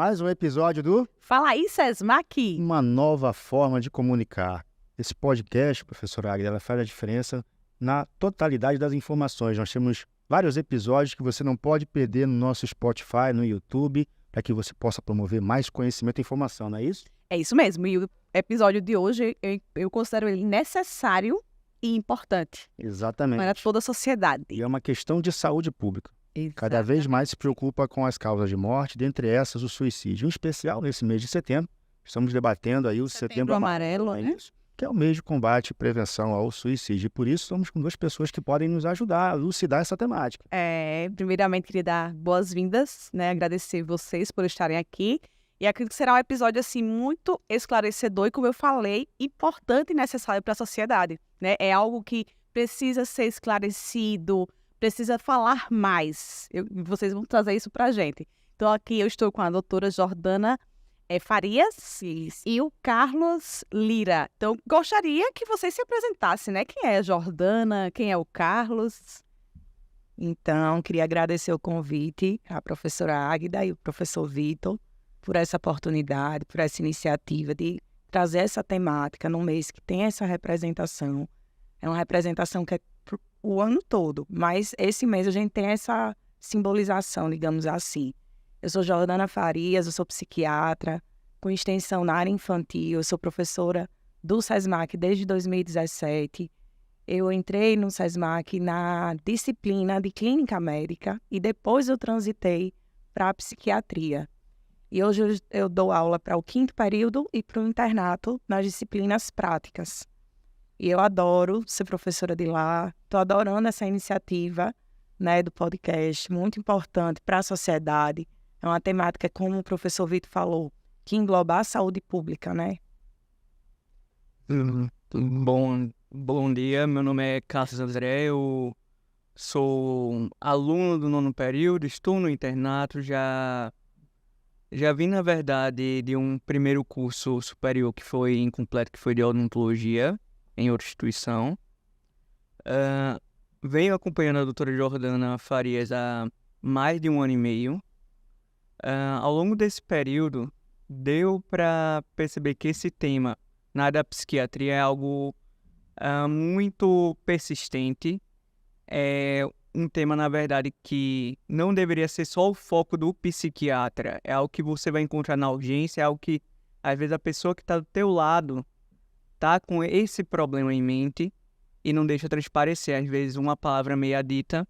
mais um episódio do Fala aí, Sesmac! Uma Nova Forma de Comunicar. Esse podcast, professora Agda, ela faz a diferença na totalidade das informações. Nós temos vários episódios que você não pode perder no nosso Spotify, no YouTube, para que você possa promover mais conhecimento e informação, não é isso? É isso mesmo, e o episódio de hoje eu considero ele necessário e importante Exatamente. para toda a sociedade. E é uma questão de saúde pública. Cada vez mais se preocupa com as causas de morte, dentre essas o suicídio. Em especial, nesse mês de setembro, estamos debatendo aí o Setembro Amarelo, né? Que é o mês de combate e prevenção ao suicídio. E por isso estamos com duas pessoas que podem nos ajudar a elucidar essa temática. Primeiramente, queria dar boas-vindas, né? Agradecer vocês por estarem aqui. E acredito que será um episódio, assim, muito esclarecedor e, como eu falei, importante e necessário para a sociedade, né? É algo que precisa ser esclarecido, precisa falar mais. Vocês vão trazer isso para a gente. Então, aqui eu estou com a doutora Jordana Farias e o Carlos Lira. Então, gostaria que vocês se apresentassem, né? Quem é a Jordana, quem é o Carlos? Então, queria agradecer o convite à professora Águida e o professor Vitor por essa oportunidade, por essa iniciativa de trazer essa temática num mês que tem essa representação. É uma representação que é o ano todo, mas esse mês a gente tem essa simbolização, digamos assim. Eu sou Jordana Farias, eu sou psiquiatra, com extensão na área infantil, eu sou professora do SESMAC desde 2017. Eu entrei no SESMAC na disciplina de clínica médica e depois eu transitei para a psiquiatria. E hoje eu dou aula para o 5º período e para o internato nas disciplinas práticas. E eu adoro ser professora de lá, estou adorando essa iniciativa, né, do podcast, muito importante para a sociedade. É uma temática, como o professor Vitor falou, que engloba a saúde pública, né? Bom dia, meu nome é Carlos André, eu sou aluno do 9º período, estou no internato, já vim, na verdade, de um primeiro curso superior que foi incompleto, que foi de odontologia, em outra instituição. Venho acompanhando a doutora Jordana Farias há mais de 1 ano e meio. Ao longo desse período, deu para perceber que esse tema na área da psiquiatria é algo muito persistente. É um tema, na verdade, que não deveria ser só o foco do psiquiatra. É algo que você vai encontrar na urgência, é algo que, às vezes, a pessoa que está do teu lado está com esse problema em mente e não deixa transparecer. Às vezes, uma palavra meia dita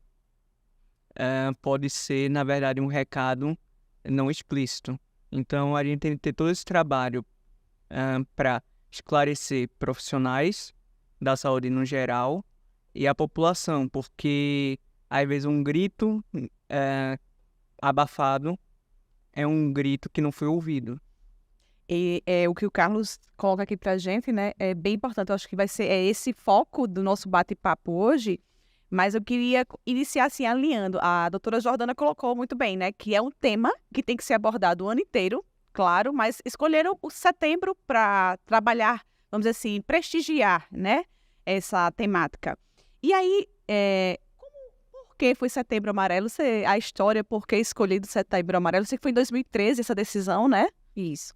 pode ser, na verdade, um recado não explícito. Então, a gente tem que ter todo esse trabalho para esclarecer profissionais da saúde no geral e a população, porque, às vezes, um grito abafado é um grito que não foi ouvido. E o que o Carlos coloca aqui pra gente, né, é bem importante. Eu acho que vai ser esse foco do nosso bate-papo hoje, mas eu queria iniciar assim, alinhando. A doutora Jordana colocou muito bem, né, que é um tema que tem que ser abordado o ano inteiro, claro, mas escolheram o setembro para trabalhar, vamos dizer assim, prestigiar, né, essa temática. E aí, por que foi Setembro Amarelo? A história, por que escolhido Setembro Amarelo? Sei que foi em 2013 essa decisão, né? Isso.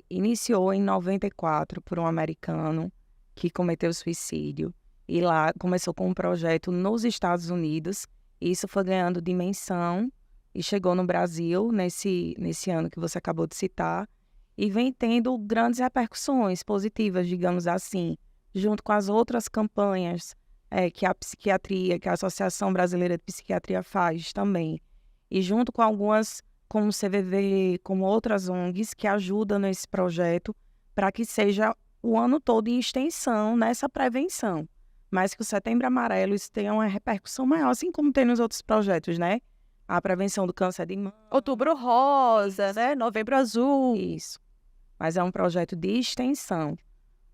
Iniciou em 94 por um americano que cometeu suicídio. E lá começou com um projeto nos Estados Unidos. E isso foi ganhando dimensão e chegou no Brasil nesse ano que você acabou de citar. E vem tendo grandes repercussões positivas, digamos assim, junto com as outras campanhas que a psiquiatria, que a Associação Brasileira de Psiquiatria faz também. E junto com algumas, como o CVV, como outras ONGs que ajudam nesse projeto para que seja o ano todo em extensão nessa prevenção. Mas que o Setembro Amarelo isso tenha uma repercussão maior, assim como tem nos outros projetos, né? A prevenção do câncer de mama. Outubro Rosa, né? Novembro Azul. Isso. Mas é um projeto de extensão.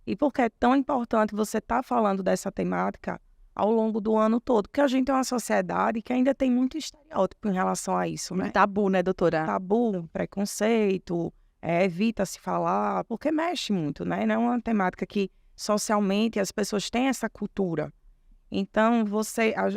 E por que é tão importante você estar falando dessa temática ao longo do ano todo? Porque a gente é uma sociedade que ainda tem muito estereótipo em relação a isso, né? Tabu, né, doutora? Tabu, preconceito, evita se falar, porque mexe muito, né? Não é uma temática que socialmente as pessoas têm essa cultura. Então,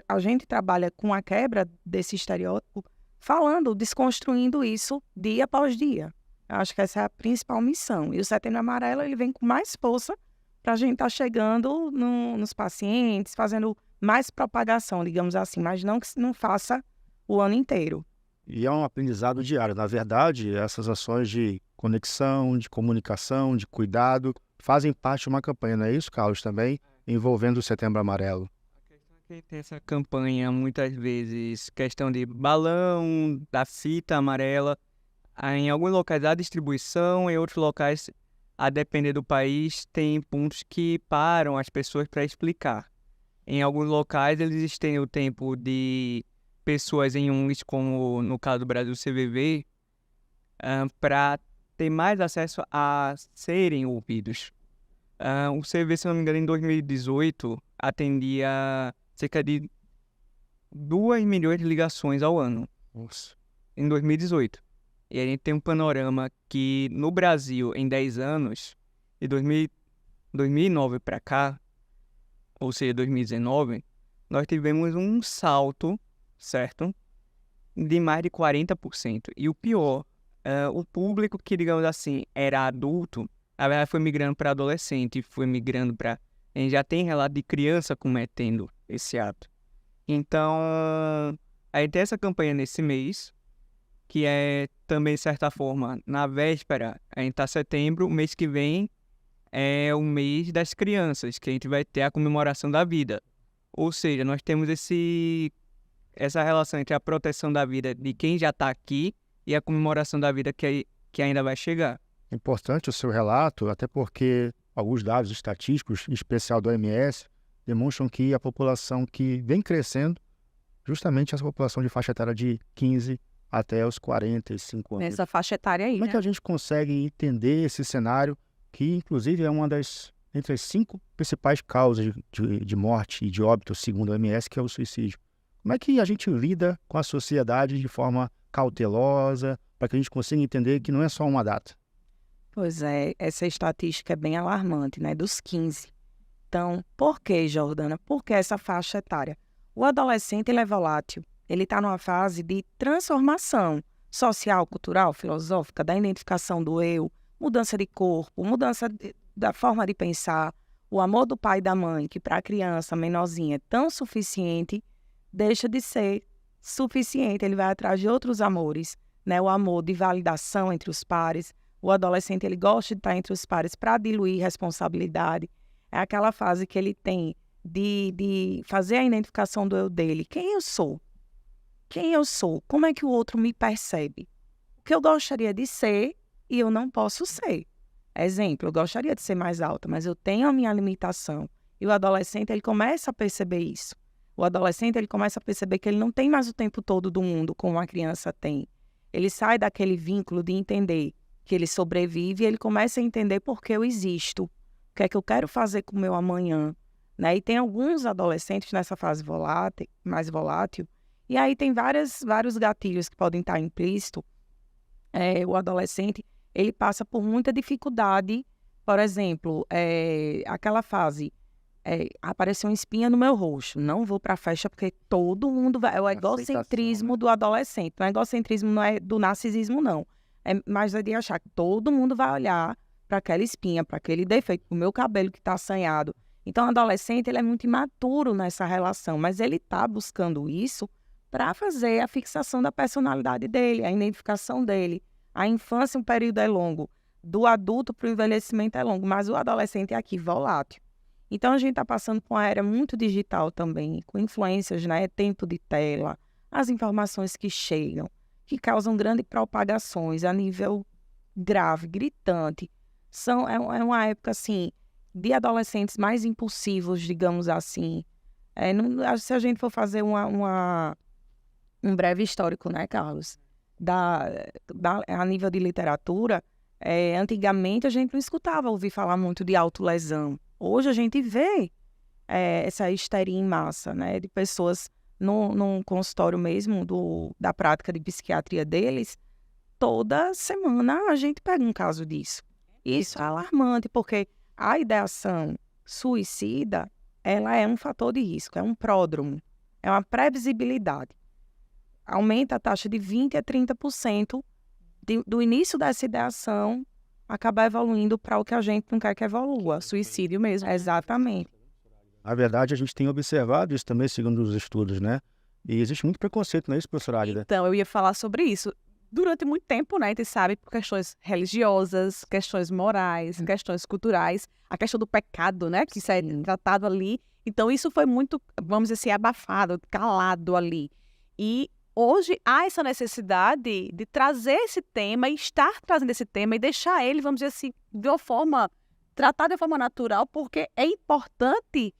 a gente trabalha com a quebra desse estereótipo falando, desconstruindo isso dia após dia. Eu acho que essa é a principal missão. E o Setembro Amarelo, ele vem com mais força para a gente estar chegando nos pacientes, fazendo mais propagação, digamos assim, mas não que não faça o ano inteiro. E é um aprendizado diário. Na verdade, essas ações de conexão, de comunicação, de cuidado, fazem parte de uma campanha, não é isso, Carlos, também, envolvendo o Setembro Amarelo? A questão é que tem essa campanha, muitas vezes, questão de balão, da fita amarela. Em alguns locais há distribuição, em outros locais, a depender do país, tem pontos que param as pessoas para explicar. Em alguns locais, eles têm o tempo de pessoas em ONGs, como no caso do Brasil CVV, para ter mais acesso a serem ouvidos. O CVV, se não me engano, em 2018, atendia cerca de 2 milhões de ligações ao ano, Nossa. em 2018. E a gente tem um panorama que no Brasil, em 10 anos, de 2009 para cá, ou seja, 2019, nós tivemos um salto, certo? De mais de 40%. E o pior, o público que, digamos assim, era adulto, na verdade foi migrando para adolescente, foi migrando para... A gente já tem relato de criança cometendo esse ato. Então, a gente tem essa campanha nesse mês, que é também, de certa forma, na véspera, a gente está em setembro, o mês que vem é o mês das crianças, que a gente vai ter a comemoração da vida. Ou seja, nós temos essa relação entre a proteção da vida de quem já está aqui e a comemoração da vida que ainda vai chegar. Importante o seu relato, até porque alguns dados estatísticos, em especial do OMS, demonstram que a população que vem crescendo, justamente essa população de faixa etária de 15 até os 45 anos. Nessa faixa etária aí, Como é que a gente consegue entender esse cenário, que inclusive é uma entre as 5 principais causas de morte e de óbito, segundo o OMS, que é o suicídio? Como é que a gente lida com a sociedade de forma cautelosa, para que a gente consiga entender que não é só uma data? Pois é, essa estatística é bem alarmante, né? Dos 15. Então, por que, Jordana? Por que essa faixa etária? O adolescente, ele é volátil. Ele está numa fase de transformação social, cultural, filosófica, da identificação do eu, mudança de corpo, mudança da forma de pensar. O amor do pai e da mãe, que para a criança menorzinha é tão suficiente, deixa de ser suficiente. Ele vai atrás de outros amores, né? O amor de validação entre os pares. O adolescente, ele gosta de estar entre os pares para diluir responsabilidade. É aquela fase que ele tem de fazer a identificação do eu dele. Quem eu sou? Quem eu sou? Como é que o outro me percebe? O que eu gostaria de ser e eu não posso ser. Exemplo, eu gostaria de ser mais alta, mas eu tenho a minha limitação. E o adolescente, ele começa a perceber isso. O adolescente, ele começa a perceber que ele não tem mais o tempo todo do mundo como a criança tem. Ele sai daquele vínculo de entender que ele sobrevive e ele começa a entender por que eu existo. O que é que eu quero fazer com o meu amanhã, né? E tem alguns adolescentes nessa fase volátil, mais volátil, e aí tem vários gatilhos que podem estar implícitos. O adolescente, ele passa por muita dificuldade, por exemplo, aquela fase, apareceu uma espinha no meu rosto, não vou para a festa porque todo mundo vai, é o egocentrismo, né? Do adolescente, o egocentrismo não é do narcisismo, não, mas é de achar que todo mundo vai olhar para aquela espinha, para aquele defeito, para o meu cabelo que está assanhado. Então, o adolescente, ele é muito imaturo nessa relação, mas ele está buscando isso para fazer a fixação da personalidade dele, a identificação dele. A infância, um período é longo. Do adulto para o envelhecimento é longo, mas o adolescente é aqui volátil. Então, a gente está passando por uma era muito digital também, com influências, né? Tempo de tela, as informações que chegam, que causam grandes propagações a nível grave, gritante. É uma época, assim, de adolescentes mais impulsivos, digamos assim. Se a gente for fazer um breve histórico, né, Carlos? A nível de literatura, antigamente a gente não escutava ouvir falar muito de autolesão. Hoje a gente vê essa histeria em massa, né, de pessoas num consultório mesmo da prática de psiquiatria deles. Toda semana a gente pega um caso disso. Isso é alarmante, porque a ideação suicida, ela é um fator de risco, é um pródromo, é uma previsibilidade. aumenta a taxa de 20% a 30% do início dessa ideação acabar evoluindo para o que a gente não quer que evolua. Suicídio mesmo. Exatamente. Na verdade, a gente tem observado isso também, segundo os estudos, né? E existe muito preconceito, não é isso, professora Águida? Então, eu ia falar sobre isso. Durante muito tempo, né, a gente sabe, por questões religiosas, questões morais, questões culturais, a questão do pecado, né, que isso é tratado ali. Então, isso foi muito, vamos dizer assim, abafado, calado ali. E hoje há essa necessidade de trazer esse tema e estar trazendo esse tema e deixar ele, vamos dizer assim, de uma forma, tratar de uma forma natural, porque é importante,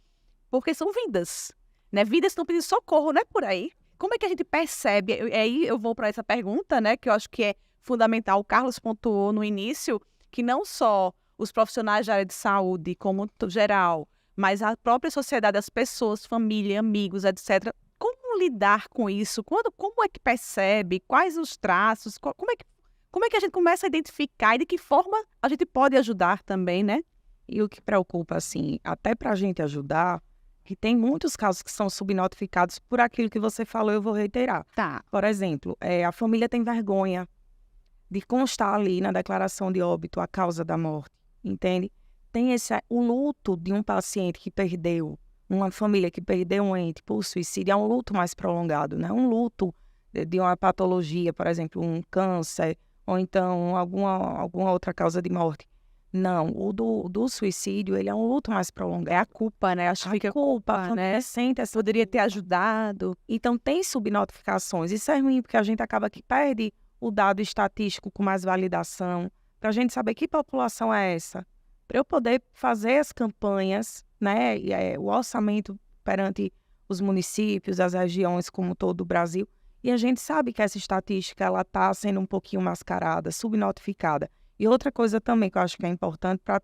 porque são vidas, né? Vidas que estão pedindo socorro, não é por aí. Como é que a gente percebe? Aí eu vou para essa pergunta, né, que eu acho que é fundamental. O Carlos pontuou no início que não só os profissionais da área de saúde, como geral, mas a própria sociedade, as pessoas, família, amigos, etc. Como lidar com isso? Como é que percebe? Quais os traços? Como é que a gente começa a identificar e de que forma a gente pode ajudar também, né? E o que preocupa, assim, até para a gente ajudar, que tem muitos casos que são subnotificados por aquilo que você falou, eu vou reiterar. Tá. Por exemplo, a família tem vergonha de constar ali na declaração de óbito a causa da morte, entende? Tem o luto de um paciente que perdeu, uma família que perdeu um ente por suicídio, é um luto mais prolongado, né? Um luto de uma patologia, por exemplo, um câncer, ou então alguma outra causa de morte. Não, o do suicídio, ele é um luto mais prolongado. É a culpa, né? Acho que fica culpa, né? Sente essa Poderia ter ajudado. Então, tem subnotificações. Isso é ruim, porque a gente acaba que perde o dado estatístico com mais validação, para a gente saber que população é essa. Para eu poder fazer as campanhas, né, o orçamento perante os municípios, as regiões como todo o Brasil. E a gente sabe que essa estatística ela está sendo um pouquinho mascarada, subnotificada. E outra coisa também que eu acho que é importante para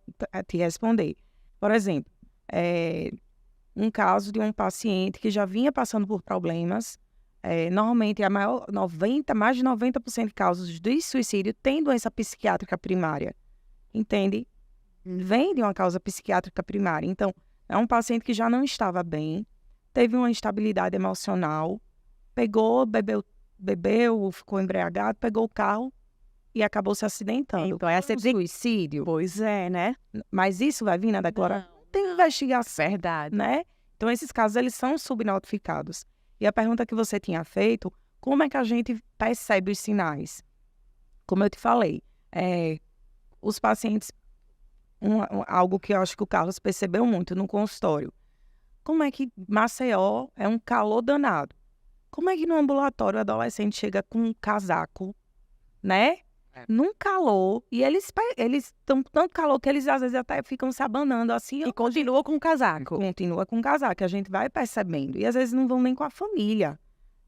te responder. Por exemplo, um caso de um paciente que já vinha passando por problemas, normalmente mais de 90% de casos de suicídio tem doença psiquiátrica primária, entende? Vem de uma causa psiquiátrica primária. Então, é um paciente que já não estava bem, teve uma instabilidade emocional, bebeu, ficou embriagado, pegou o carro e acabou se acidentando. Então, essa é suicídio. Pois é, né? Mas isso vai vir na declaração? Não tem investigação. Verdade. Né? Então, esses casos, eles são subnotificados. E a pergunta que você tinha feito, como é que a gente percebe os sinais? Como eu te falei, os pacientes, algo que eu acho que o Carlos percebeu muito no consultório, como é que Maceió é um calor danado? Como é que no ambulatório o adolescente chega com um casaco, né? Num calor, e eles estão tanto calor que eles às vezes até ficam se abanando assim. E continua com o casaco. Continua com o casaco, a gente vai percebendo. E às vezes não vão nem com a família,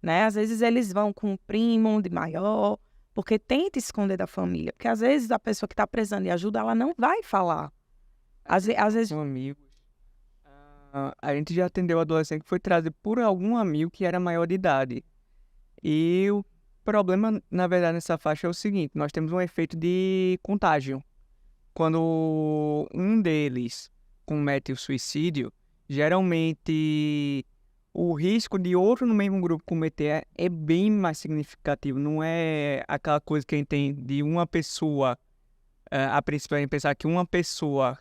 né? Às vezes eles vão com um primo de maior, porque tenta esconder da família. Porque às vezes a pessoa que está precisando de ajuda, ela não vai falar. Às vezes... São amigos. A gente já atendeu adolescente que foi trazido por algum amigo que era maior de idade. E o problema, na verdade, nessa faixa é o seguinte: nós temos um efeito de contágio. Quando um deles comete o suicídio, geralmente o risco de outro no mesmo grupo cometer é bem mais significativo. Não é aquela coisa que a gente tem de uma pessoa, a princípio a gente pensar que uma pessoa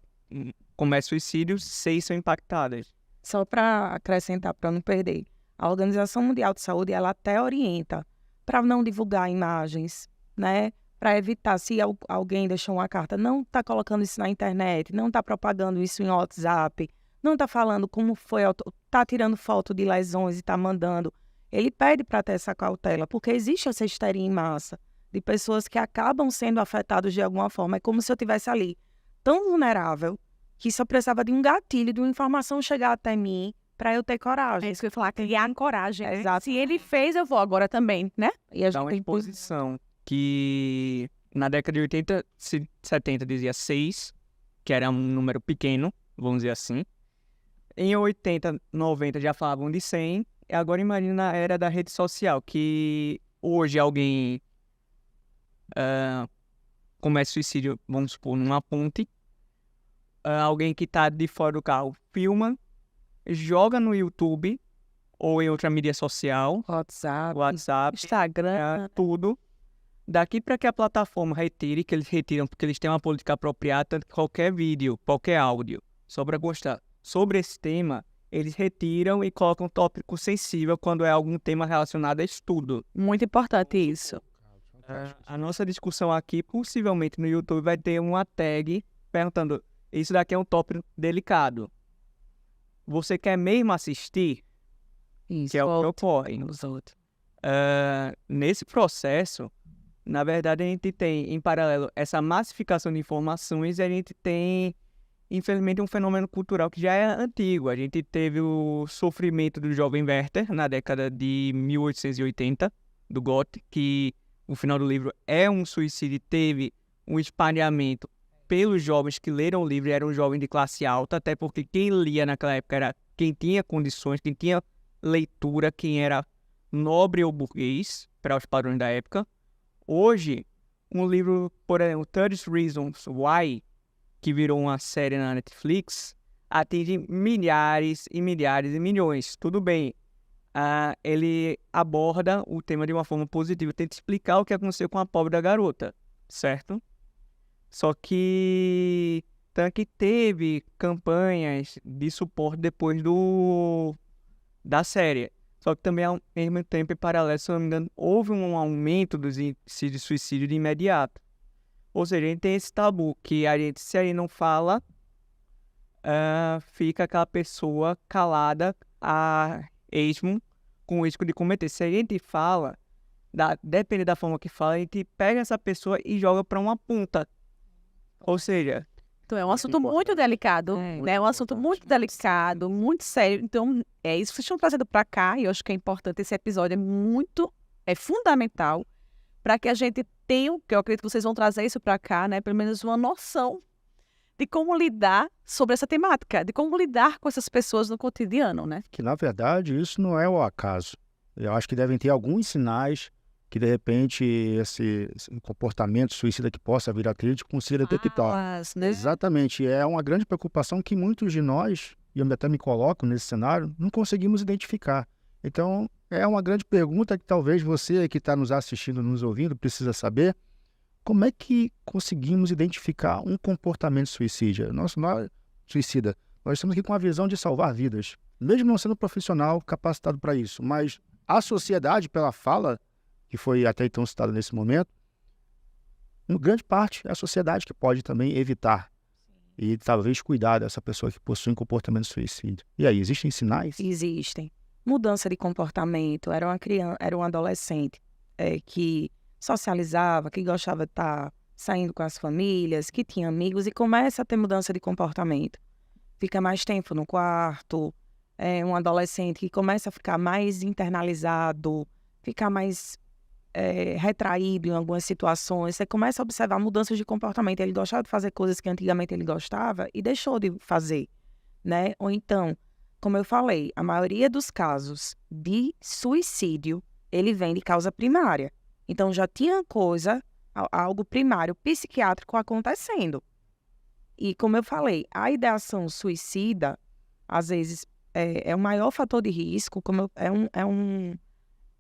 comete suicídio, 6 são impactadas. Só para acrescentar, para não perder, a Organização Mundial de Saúde, ela até orienta para não divulgar imagens, né? Para evitar, se alguém deixou uma carta, não está colocando isso na internet, não está propagando isso em WhatsApp, não está falando como foi, está tirando foto de lesões e está mandando. Ele pede para ter essa cautela, porque existe essa histeria em massa de pessoas que acabam sendo afetadas de alguma forma. É como se eu estivesse ali, tão vulnerável, que só precisava de um gatilho, de uma informação chegar até mim para eu ter coragem. É isso que eu ia falar, criar coragem. Né? Exato. Se ele fez, eu vou agora também, né? E a Dá gente uma tem exposição que na década de 80, 70 dizia 6, que era um número pequeno, vamos dizer assim. Em 80, 90 já falavam de 100. E agora imagina na era da rede social, que hoje alguém comete suicídio, vamos supor, numa ponte. Alguém que está de fora do carro filma, joga no YouTube, ou em outra mídia social, WhatsApp, Instagram. tudo. Daqui para que a plataforma retire, que eles retiram porque eles têm uma política apropriada, qualquer vídeo, qualquer áudio, só para gostar. Sobre esse tema, eles retiram e colocam um tópico sensível quando é algum tema relacionado a estudo. Muito importante isso. A nossa discussão aqui, possivelmente no YouTube, vai ter uma tag perguntando: isso daqui é um tópico delicado. Você quer mesmo assistir? Isso. Que é o que ocorre. Os outros. Nesse processo, na verdade, a gente tem, em paralelo, essa massificação de informações e a gente tem, infelizmente, um fenômeno cultural que já é antigo. A gente teve o sofrimento do jovem Werther na década de 1880, do Goethe, que no final do livro é um suicídio, teve um espalhamento pelos jovens que leram o livro, eram jovens de classe alta, até porque quem lia naquela época era quem tinha condições, quem tinha leitura, quem era nobre ou burguês, para os padrões da época. Hoje, um livro, por exemplo, 30 Reasons Why, que virou uma série na Netflix, atinge milhares e milhares e milhões. Tudo bem, ele aborda o tema de uma forma positiva, tenta explicar o que aconteceu com a pobre da garota, certo? Só que teve campanhas de suporte depois da série. Só que também, ao mesmo tempo, em paralelo, se não me engano, houve um aumento dos índices de suicídio de imediato. Ou seja, a gente tem esse tabu que se a gente não fala, fica aquela pessoa calada a esmo com o risco de cometer. Se a gente fala, depende da forma que fala, a gente pega essa pessoa e joga para uma ponta. Ou seja, Então, é um assunto muito delicado, né? É um assunto muito delicado, muito sério. Então, é isso que vocês estão trazendo para cá, e eu acho que é importante. Esse episódio é fundamental para que a gente tenha, que eu acredito que vocês vão trazer isso para cá, né? Pelo menos uma noção de como lidar sobre essa temática, de como lidar com essas pessoas no cotidiano, né? Que, na verdade, isso não é o acaso. Eu acho que devem ter alguns sinais que, de repente, esse comportamento suicida que possa vir a crítico consiga detectar. Né? Exatamente. É uma grande preocupação que muitos de nós, e eu até me coloco nesse cenário, não conseguimos identificar. Então, é uma grande pergunta que talvez você que está nos assistindo, nos ouvindo, precisa saber. Como é que conseguimos identificar um comportamento suicida? Nós estamos aqui com a visão de salvar vidas, mesmo não sendo profissional capacitado para isso, mas a sociedade, pela fala, que foi até então citada nesse momento, em grande parte é a sociedade que pode também evitar e talvez cuidar dessa pessoa que possui um comportamento suicida. E aí, existem sinais? Existem. Mudança de comportamento. Era uma criança, era um adolescente que socializava, que gostava de estar saindo com as famílias, que tinha amigos e começa a ter mudança de comportamento. Fica mais tempo no quarto, um adolescente que começa a ficar mais internalizado, ficar mais retraído em algumas situações. Você começa a observar mudanças de comportamento. Ele gostava de fazer coisas que antigamente ele gostava e deixou de fazer, né? Ou então, como eu falei, a maioria dos casos de suicídio, ele vem de causa primária. Então, já tinha algo primário, psiquiátrico acontecendo. E, como eu falei, a ideação suicida, às vezes, é o maior fator de risco,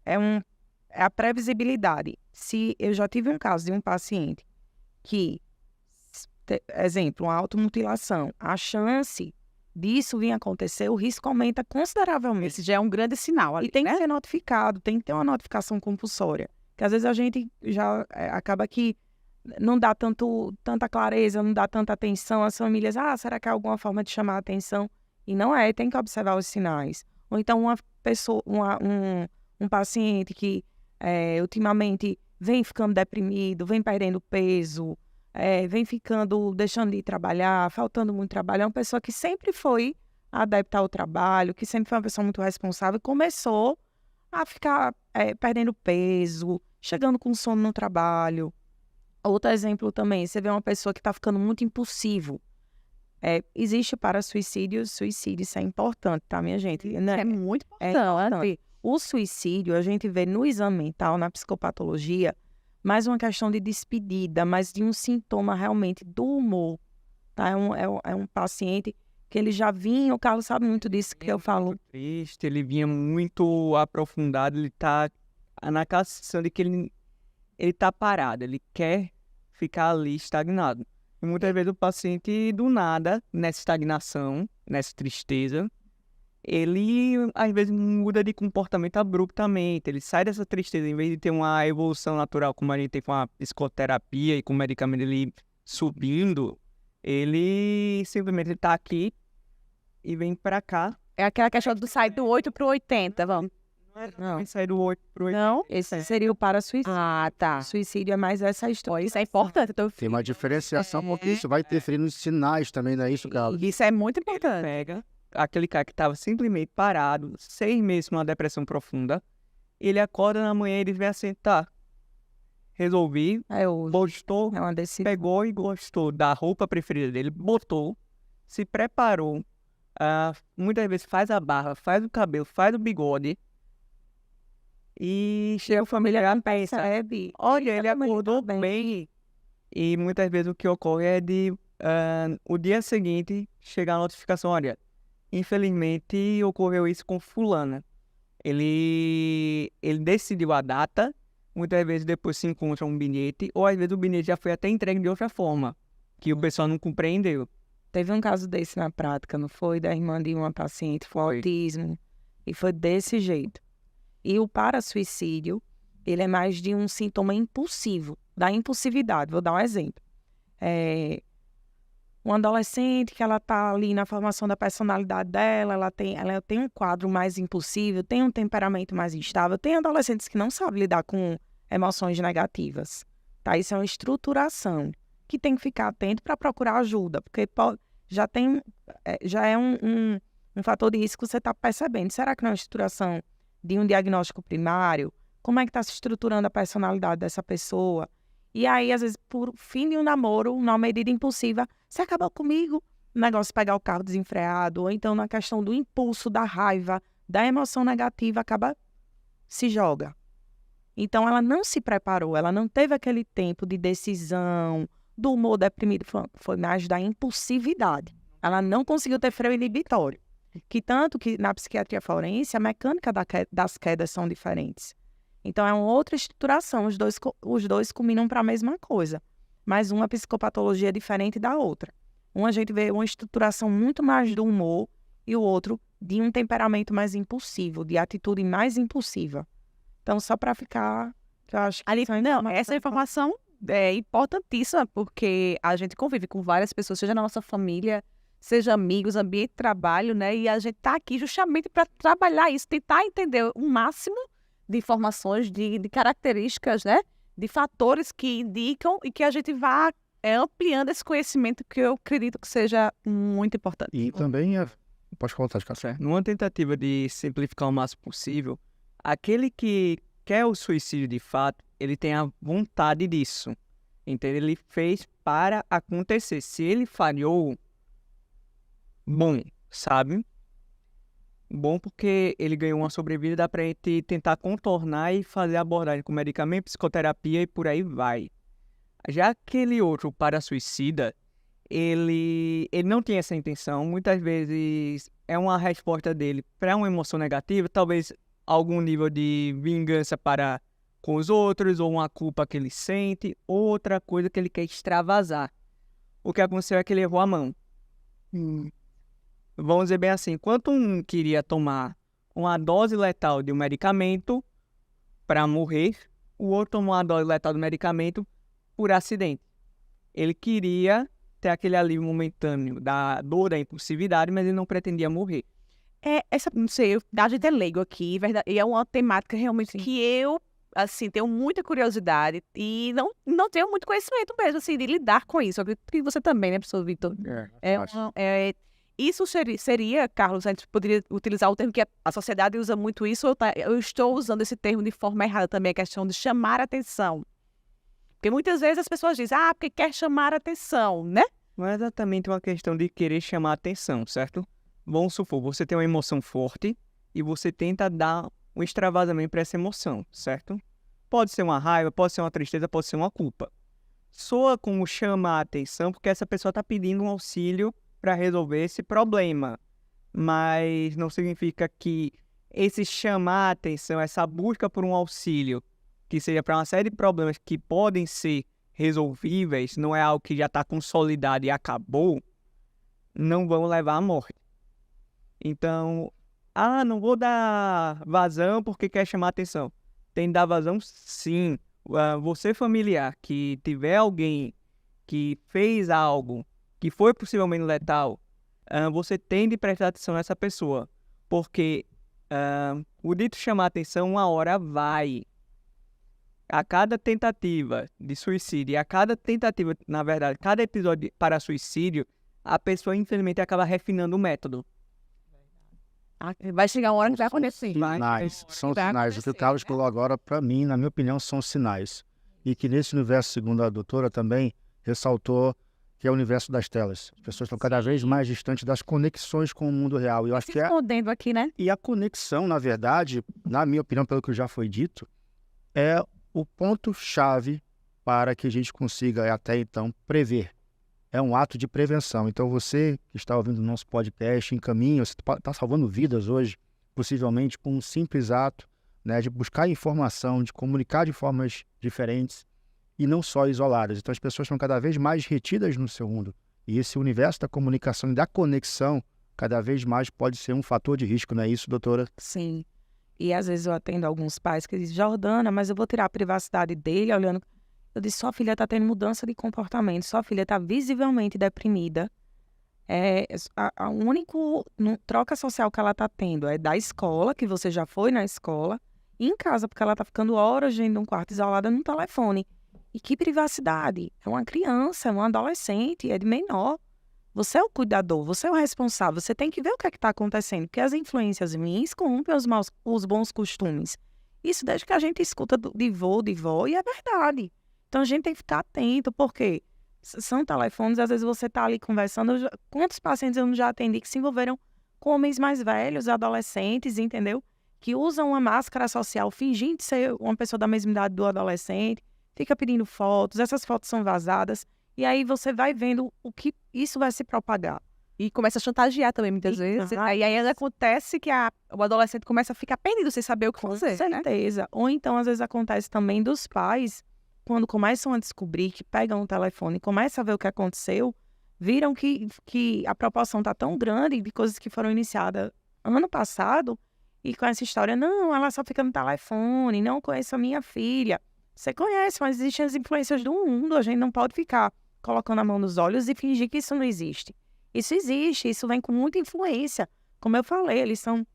é a previsibilidade. Se eu já tive um caso de um paciente que, exemplo, uma automutilação, a chance disso vir acontecer, o risco aumenta consideravelmente. Esse já é um grande sinal ali, e tem né? que ser notificado, tem que ter uma notificação compulsória. Que às vezes a gente já acaba que não dá tanta clareza, não dá tanta atenção às famílias. Será que há alguma forma de chamar a atenção? E não tem que observar os sinais. Ou então uma pessoa, um paciente que ultimamente vem ficando deprimido, vem perdendo peso, vem deixando de trabalhar, faltando muito trabalho. É uma pessoa que sempre foi adepta ao trabalho, que sempre foi uma pessoa muito responsável e começou a ficar perdendo peso, chegando com sono no trabalho. Outro exemplo também, você vê uma pessoa que está ficando muito impulsivo. Existe para suicídio, isso é importante, tá, minha gente? É muito É importante. importante. O suicídio, a gente vê no exame mental, na psicopatologia, mais uma questão de despedida, mais de um sintoma realmente do humor. Tá? É um paciente que ele já vinha, o Carlos sabe muito disso que eu falo. Muito triste, ele vinha muito aprofundado, ele tá naquela sensação de que ele tá parado, ele quer ficar ali estagnado. E muitas vezes o paciente, do nada, nessa estagnação, nessa tristeza, ele às vezes muda de comportamento abruptamente, ele sai dessa tristeza, em vez de ter uma evolução natural, como a gente tem com a psicoterapia e com o medicamento ele subindo, ele simplesmente tá aqui e vem pra cá. É aquela questão do sair do 8 pro 80, vamos. Não, sai do 8 pro 8. Não? Esse seria o para-suicídio. Ah, tá. Suicídio é mais essa história. Isso é importante. Então, Tem uma diferenciação, porque isso vai interferir nos sinais também, não é isso, Carlos? isso é muito Ele importante. pega aquele cara que estava simplesmente parado, 6 meses numa depressão profunda, ele acorda na manhã e ele vê assim, tá, resolvi, gostou, É uma decisão. pegou e gostou da roupa preferida dele, botou, se preparou, muitas vezes faz a barba, faz o cabelo, faz o bigode, e chega o familiar pensa, Percebe? olha, ele Como ele acordou tá bem. E muitas vezes o que ocorre é de o dia seguinte chegar a notificação, olha, infelizmente ocorreu isso com fulana. Ele decidiu a data, muitas vezes depois se encontra um bilhete, ou às vezes o bilhete já foi até entregue de outra forma, que o pessoal não compreendeu. Teve um caso desse na prática, não foi? Da irmã de uma paciente com autismo. E foi desse jeito. E o para-suicídio, ele é mais de um sintoma impulsivo, da impulsividade. Vou dar um exemplo. Uma adolescente que ela está ali na formação da personalidade dela, ela tem um quadro mais impulsivo, tem um temperamento mais instável. Tem adolescentes que não sabem lidar com emoções negativas. Tá? Isso é uma estruturação que tem que ficar atento para procurar ajuda, porque já é um fator de risco que você está percebendo. Será que não é uma estruturação de um diagnóstico primário? Como é que está se estruturando a personalidade dessa pessoa? E aí, às vezes, por fim de um namoro, numa medida impulsiva, você acabou comigo, o negócio de pegar o carro desenfreado, ou então na questão do impulso, da raiva, da emoção negativa, se joga. Então, ela não se preparou, ela não teve aquele tempo de decisão, do humor deprimido, foi mais da impulsividade. Ela não conseguiu ter freio inibitório. Que tanto que na psiquiatria forense, a mecânica das quedas são diferentes. Então, é uma outra estruturação, os dois culminam para a mesma coisa, mas uma psicopatologia é diferente da outra. A gente vê uma estruturação muito mais do humor e o outro de um temperamento mais impulsivo, de atitude mais impulsiva. Então, só para ficar, que eu acho que Essa informação é importantíssima, porque a gente convive com várias pessoas, seja na nossa família, seja amigos, ambiente de trabalho, né? E a gente está aqui justamente para trabalhar isso, tentar entender o máximo de informações, de características, né? De fatores que indicam e que a gente vá ampliando esse conhecimento, que eu acredito que seja muito importante. E também pode contar, Carlos. Certo. Numa tentativa de simplificar o máximo possível, aquele que quer o suicídio de fato, ele tem a vontade disso. Então, ele fez para acontecer. Se ele falhou, bom, sabe? Bom porque ele ganhou uma sobrevida, dá pra gente tentar contornar e fazer a abordagem com medicamento, psicoterapia e por aí vai. Já aquele outro para-suicida, ele não tinha essa intenção. Muitas vezes é uma resposta dele para uma emoção negativa, talvez algum nível de vingança para com os outros, ou uma culpa que ele sente, ou outra coisa que ele quer extravasar. O que aconteceu é que ele errou a mão. Vamos dizer bem assim, enquanto um queria tomar uma dose letal de um medicamento para morrer, o outro tomou uma dose letal do medicamento por acidente. Ele queria ter aquele alívio momentâneo da dor, da impulsividade, mas ele não pretendia morrer. Não sei, a gente é leigo aqui, verdade, e é uma temática realmente que eu, assim, tenho muita curiosidade e não tenho muito conhecimento mesmo, assim, de lidar com isso. Eu acredito que você também, né, professor Vitor? Isso seria, Carlos, a gente poderia utilizar o termo que a sociedade usa muito isso, eu estou usando esse termo de forma errada também, a questão de chamar a atenção. Porque muitas vezes as pessoas dizem, porque quer chamar a atenção, né? Não é exatamente uma questão de querer chamar a atenção, certo? Vamos supor, você tem uma emoção forte e você tenta dar um extravasamento para essa emoção, certo? Pode ser uma raiva, pode ser uma tristeza, pode ser uma culpa. Soa como chamar a atenção porque essa pessoa está pedindo um auxílio para resolver esse problema. Mas não significa que esse chamar a atenção, essa busca por um auxílio, que seja para uma série de problemas que podem ser resolvíveis, não é algo que já está consolidado e acabou, não vão levar à morte. Então, não vou dar vazão porque quer chamar a atenção. Tem que dar vazão, sim. Você familiar que tiver alguém que fez algo que foi possivelmente letal, você tem de prestar atenção nessa pessoa, porque o dito chamar atenção uma hora vai. A cada tentativa de suicídio, e a cada tentativa, na verdade, cada episódio para suicídio, a pessoa infelizmente acaba refinando o método. Vai chegar uma hora que vai acontecer. São sinais. O que o Carlos falou agora, para mim, na minha opinião, são sinais. E que nesse universo, segundo a doutora, também ressaltou que é o universo das telas. As pessoas estão cada vez mais distantes das conexões com o mundo real. E eu acho Se que escondendo aqui, né? E a conexão, na verdade, na minha opinião, pelo que já foi dito, é o ponto-chave para que a gente consiga, até então, prever. É um ato de prevenção. Então, você que está ouvindo o nosso podcast, encaminha, você está salvando vidas hoje, possivelmente com um simples ato, né, de buscar informação, de comunicar de formas diferentes e não só isoladas. Então, as pessoas estão cada vez mais retidas no seu mundo. E esse universo da comunicação e da conexão, cada vez mais pode ser um fator de risco, não é isso, doutora? Sim. E às vezes eu atendo alguns pais que dizem, Jordana, mas eu vou tirar a privacidade dele olhando. Eu disse, sua filha está tendo mudança de comportamento, sua filha está visivelmente deprimida. A única troca social que ela está tendo é da escola, que você já foi na escola, e em casa, porque ela está ficando horas dentro de um quarto isolada no telefone. E que privacidade? É uma criança, é um adolescente, é de menor. Você é o cuidador, você é o responsável, você tem que ver o que é que está acontecendo, porque as influências ruins corrompem os bons costumes. Isso desde que a gente escuta de vó, e é verdade. Então a gente tem que ficar atento, porque são telefones, às vezes você está ali conversando. Quantos pacientes eu já atendi que se envolveram com homens mais velhos, adolescentes, entendeu? Que usam uma máscara social fingindo ser uma pessoa da mesma idade do adolescente, fica pedindo fotos, essas fotos são vazadas. E aí você vai vendo o que isso vai se propagar. E começa a chantagear também, muitas vezes. Aí acontece que o adolescente começa a ficar perdido sem saber o que fazer. Com certeza. Né? Ou então, às vezes, acontece também dos pais, quando começam a descobrir, que pegam o telefone, começam a ver o que aconteceu, viram que a proporção está tão grande de coisas que foram iniciadas ano passado, e com essa história, não, ela só fica no telefone, não conheço a minha filha. Você conhece, mas existem as influências do mundo, a gente não pode ficar colocando a mão nos olhos e fingir que isso não existe. Isso existe, isso vem com muita influência. Como eu falei, eles são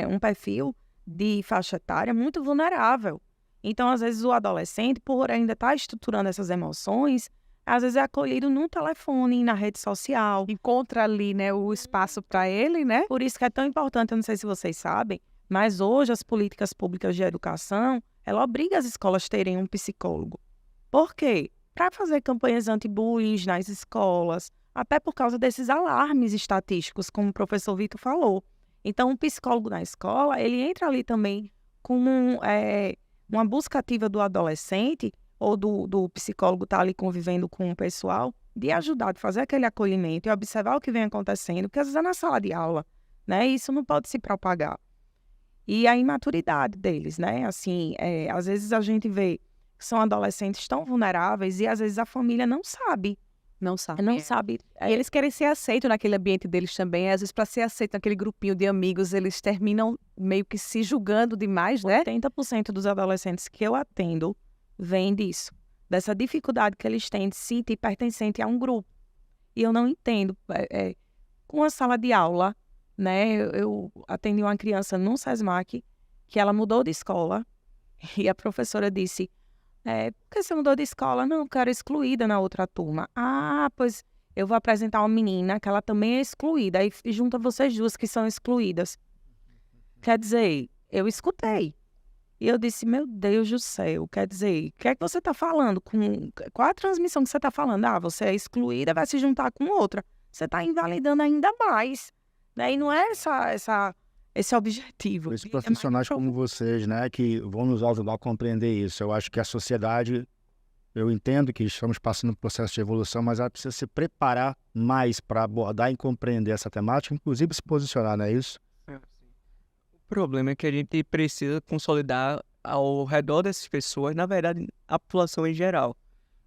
um perfil de faixa etária muito vulnerável. Então, às vezes, o adolescente, por ainda estar estruturando essas emoções, às vezes é acolhido no telefone, na rede social. Encontra ali, né, o espaço para ele, né? Por isso que é tão importante, eu não sei se vocês sabem, mas hoje as políticas públicas de educação, ela obriga as escolas a terem um psicólogo. Por quê? Para fazer campanhas anti-bullying nas escolas, até por causa desses alarmes estatísticos, como o professor Vitor falou. Então, um psicólogo na escola, ele entra ali também como uma busca ativa do adolescente, ou do psicólogo estar ali convivendo com o pessoal, de ajudar, de fazer aquele acolhimento e observar o que vem acontecendo, porque às vezes é na sala de aula, né? E isso não pode se propagar. E a imaturidade deles, né? Assim, às vezes a gente vê que são adolescentes tão vulneráveis e às vezes a família não sabe. Não sabe. Não sabe. E eles querem ser aceitos naquele ambiente deles também. Às vezes, para ser aceito naquele grupinho de amigos, eles terminam meio que se julgando demais, né? 80% dos adolescentes que eu atendo vêm disso. Dessa dificuldade que eles têm de se sentir pertencente a um grupo. E eu não entendo. Com a sala de aula, né? Eu atendi uma criança num SESMAC que ela mudou de escola e a professora disse... por que você mudou de escola? Não, eu era excluída na outra turma. Ah, pois eu vou apresentar uma menina que ela também é excluída. Aí junta vocês duas que são excluídas. Quer dizer, eu escutei. E eu disse, meu Deus do céu, quer dizer, o que é que você está falando? Qual a transmissão que você está falando? Ah, você é excluída, vai se juntar com outra. Você está invalidando ainda mais. Né? E não é esse objetivo. Os profissionais como vocês, né, que vão nos ajudar a compreender isso. Eu acho que a sociedade Eu entendo que estamos passando por um processo de evolução, mas ela precisa se preparar mais para abordar e compreender essa temática, inclusive se posicionar, não é isso? O problema é que a gente precisa consolidar ao redor dessas pessoas, na verdade, a população em geral,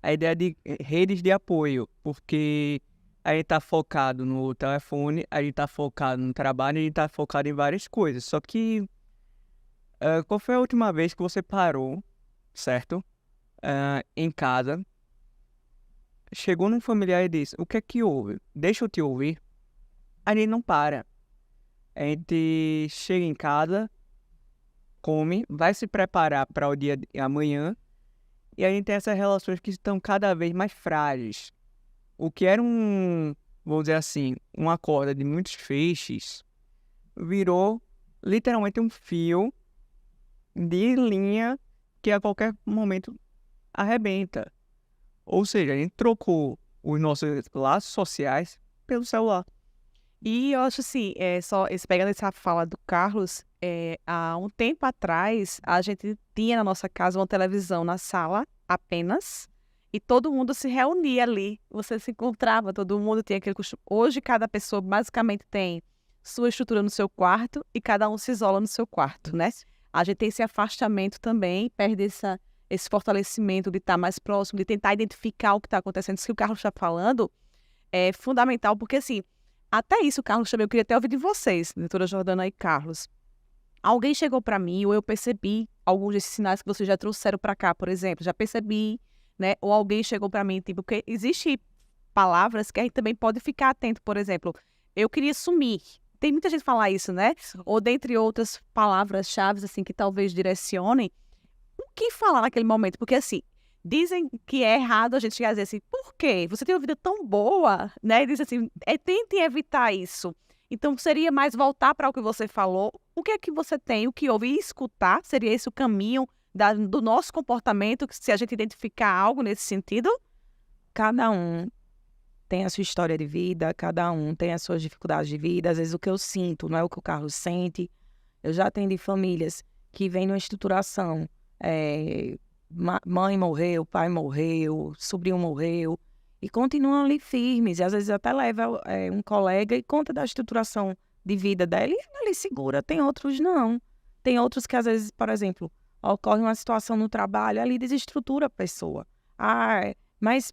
a ideia de redes de apoio, porque a gente está focado no telefone, a gente está focado no trabalho, a gente está focado em várias coisas. Só que, qual foi a última vez que você parou, certo? Em casa, chegou num familiar e disse, o que é que houve? Deixa eu te ouvir. A gente não para. A gente chega em casa, come, vai se preparar para o dia de amanhã, e a gente tem essas relações que estão cada vez mais frágeis. O que era vamos dizer assim, uma corda de muitos feixes, virou literalmente um fio de linha que a qualquer momento arrebenta. Ou seja, a gente trocou os nossos laços sociais pelo celular. E eu acho assim, pegando essa fala do Carlos, há um tempo atrás, a gente tinha na nossa casa uma televisão na sala apenas, e todo mundo se reunia ali, você se encontrava, todo mundo tinha aquele costume. Hoje, cada pessoa basicamente tem sua estrutura no seu quarto e cada um se isola no seu quarto, né? A gente tem esse afastamento também, perde esse fortalecimento de estar mais próximo, de tentar identificar o que está acontecendo. Isso que o Carlos está falando é fundamental, porque assim, até isso, Carlos, também eu queria até ouvir de vocês, doutora Jordana e Carlos. Alguém chegou para mim, ou eu percebi alguns desses sinais que vocês já trouxeram para cá, por exemplo, já percebi, né? Ou alguém chegou para mim, tipo, porque existe palavras que a gente também pode ficar atento, por exemplo, eu queria sumir. Tem muita gente que fala isso, né? Ou dentre outras palavras-chave, assim, que talvez direcionem o que falar naquele momento, porque assim, dizem que é errado a gente chegar a dizer assim, por quê? Você tem uma vida tão boa, né? E diz assim, tente evitar isso. Então, seria mais voltar para o que você falou, o que é que você tem, o que houve, e escutar, seria esse o caminho do nosso comportamento, se a gente identificar algo nesse sentido? Cada um tem a sua história de vida, cada um tem as suas dificuldades de vida. Às vezes o que eu sinto não é o que o Carlos sente. Eu já atendi famílias que vêm numa estruturação, mãe morreu, pai morreu, sobrinho morreu, e continuam ali firmes. E às vezes até leva um colega e conta da estruturação de vida dela e ela ali segura. Tem outros não. Tem outros que às vezes, por exemplo, ocorre uma situação no trabalho, ali desestrutura a pessoa. Mas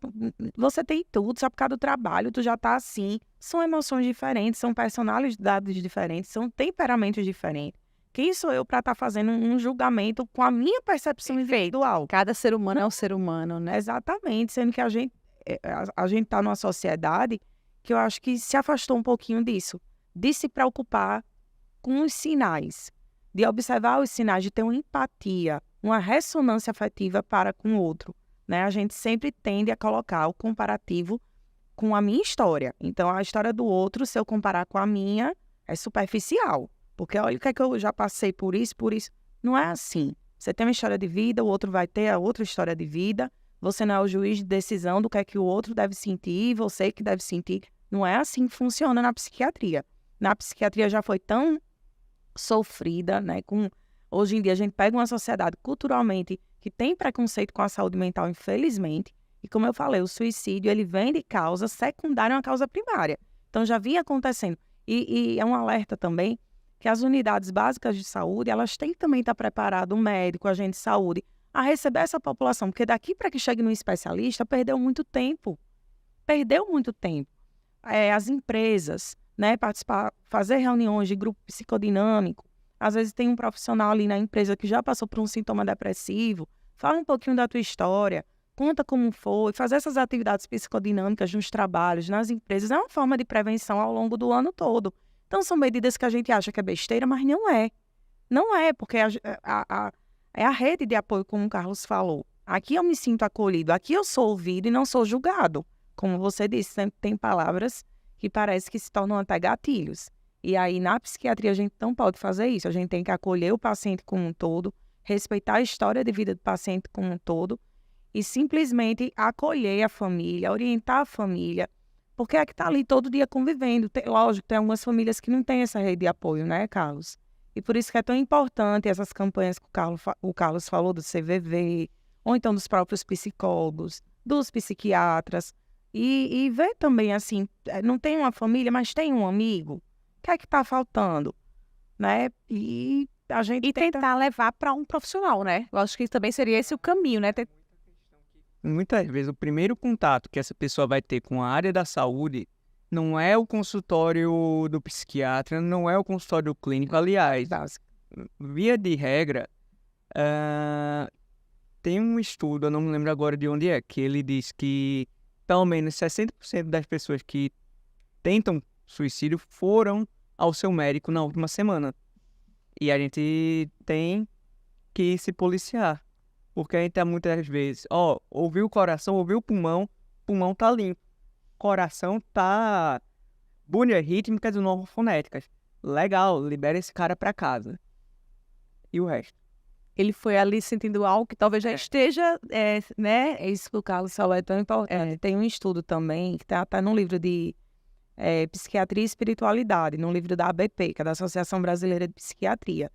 você tem tudo, só por causa do trabalho, tu já tá assim. São emoções diferentes, são personalidades diferentes, são temperamentos diferentes. Quem sou eu para estar fazendo um julgamento com a minha percepção individual? Cada ser humano é um ser humano, né? Exatamente, sendo que a gente tá numa sociedade que eu acho que se afastou um pouquinho disso, de se preocupar com os sinais, de observar os sinais, de ter uma empatia, uma ressonância afetiva para com o outro, né? A gente sempre tende a colocar o comparativo com a minha história. Então, a história do outro, se eu comparar com a minha, é superficial. Porque olha o que é que eu já passei por isso. Não é assim. Você tem uma história de vida, o outro vai ter a outra história de vida. Você não é o juiz de decisão do que é que o outro deve sentir, você que deve sentir. Não é assim que funciona na psiquiatria. Na psiquiatria já foi tão sofrida, né? Hoje em dia a gente pega uma sociedade culturalmente que tem preconceito com a saúde mental, infelizmente. E como eu falei, o suicídio ele vem de causa secundária a uma causa primária. Então já vinha acontecendo. E é um alerta também que as unidades básicas de saúde, elas têm que também estar preparadas, um médico, agente de saúde, a receber essa população, porque daqui para que chegue no especialista, perdeu muito tempo. As empresas, né, fazer reuniões de grupo psicodinâmico, às vezes tem um profissional ali na empresa que já passou por um sintoma depressivo, fala um pouquinho da tua história, conta como foi, fazer essas atividades psicodinâmicas nos trabalhos, nas empresas, é uma forma de prevenção ao longo do ano todo. Então, são medidas que a gente acha que é besteira, mas não é. Não é, porque é a rede de apoio, como o Carlos falou. Aqui eu me sinto acolhido, aqui eu sou ouvido e não sou julgado. Como você disse, sempre tem palavras que parece que se tornam até gatilhos. E aí, na psiquiatria, a gente não pode fazer isso. A gente tem que acolher o paciente como um todo, respeitar a história de vida do paciente como um todo e simplesmente acolher a família, orientar a família, porque é que está ali todo dia convivendo. Lógico, tem algumas famílias que não têm essa rede de apoio, né, Carlos? E por isso que é tão importante essas campanhas que o Carlos falou do CVV, ou então dos próprios psicólogos, dos psiquiatras, e ver também, assim, não tem uma família, mas tem um amigo, o que é que está faltando, né? E a gente E tentar levar para um profissional, né? Eu acho que também seria esse o caminho, né? Muitas vezes o primeiro contato que essa pessoa vai ter com a área da saúde não é o consultório do psiquiatra, não é o consultório clínico. Aliás, via de regra, tem um estudo, eu não me lembro agora de onde é, que ele diz que pelo menos 60% das pessoas que tentam suicídio foram ao seu médico na última semana. E a gente tem que se policiar. Porque a gente tá muitas vezes, ouviu o coração, ouviu o pulmão tá limpo. Coração tá bunias rítmicas e normofonéticas. Legal, libera esse cara pra casa. E o resto? Ele foi ali sentindo algo que talvez já esteja, né? É isso que o Carlos falou, é tão importante. Tem um estudo também, que tá no livro de Psiquiatria e Espiritualidade, no livro da ABP, que é da Associação Brasileira de Psiquiatria,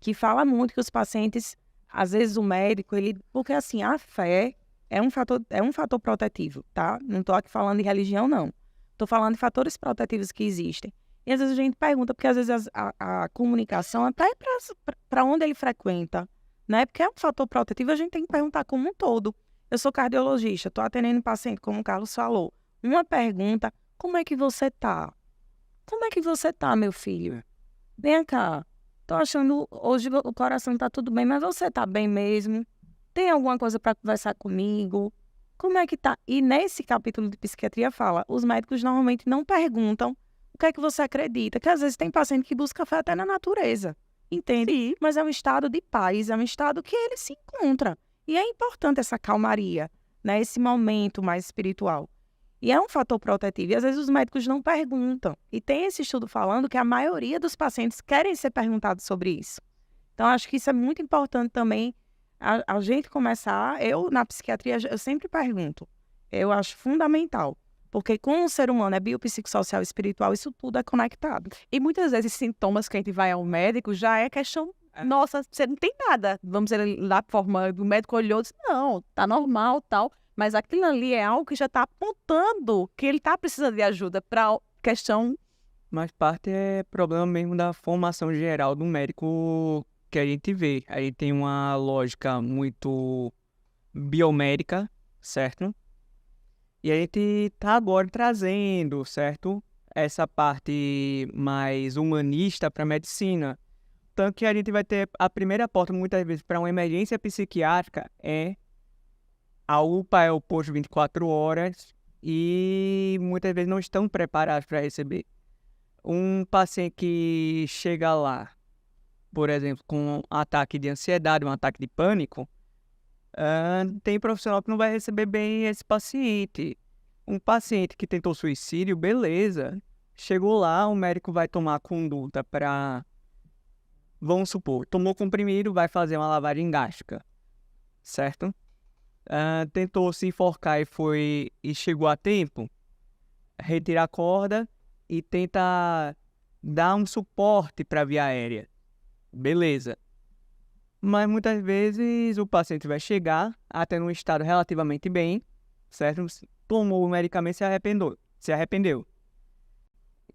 que fala muito que os pacientes, às vezes o médico, porque assim, a fé é um fator protetivo, tá? Não estou aqui falando de religião, não. Estou falando de fatores protetivos que existem. E às vezes a gente pergunta, porque às vezes a comunicação, até para onde ele frequenta, né? Porque é um fator protetivo, a gente tem que perguntar como um todo. Eu sou cardiologista, estou atendendo um paciente, como o Carlos falou. Uma pergunta, como é que você tá? Como é que você tá, meu filho? Vem cá. Tô achando, hoje o coração tá tudo bem, mas você tá bem mesmo? Tem alguma coisa para conversar comigo? Como é que tá? E nesse capítulo de psiquiatria fala, os médicos normalmente não perguntam o que é que você acredita, que às vezes tem paciente que busca fé até na natureza, entende? Sim. Mas é um estado de paz, é um estado que ele se encontra. E é importante essa calmaria, né? Esse momento mais espiritual. E é um fator protetivo. E às vezes os médicos não perguntam. E tem esse estudo falando que a maioria dos pacientes querem ser perguntados sobre isso. Então, acho que isso é muito importante também, a gente começar. Eu, na psiquiatria, eu sempre pergunto. Eu acho fundamental. Porque com o ser humano, biopsicossocial e espiritual, isso tudo é conectado. E muitas vezes esses sintomas que a gente vai ao médico já é questão, nossa, você não tem nada. Vamos dizer, lá forma, o médico olhou e disse, não, tá normal, tal. Mas aquilo ali é algo que já está apontando que ele está precisando de ajuda para questão. Mas parte é problema mesmo da formação geral do médico que a gente vê. A gente tem uma lógica muito biomédica, certo? E a gente tá agora trazendo, certo? Essa parte mais humanista para a medicina. Tanto que a gente vai ter a primeira porta, muitas vezes, para uma emergência psiquiátrica a UPA é o posto 24 horas e muitas vezes não estão preparados para receber. Um paciente que chega lá, por exemplo, com um ataque de ansiedade, um ataque de pânico, tem profissional que não vai receber bem esse paciente. Um paciente que tentou suicídio, beleza. Chegou lá, o médico vai tomar conduta para, vamos supor, tomou comprimido, vai fazer uma lavagem gástrica, certo? Tentou se enforcar e chegou a tempo, retira a corda e tenta dar um suporte para a via aérea. Beleza. Mas muitas vezes o paciente vai chegar até num estado relativamente bem, certo? Tomou o medicamento e se arrependeu.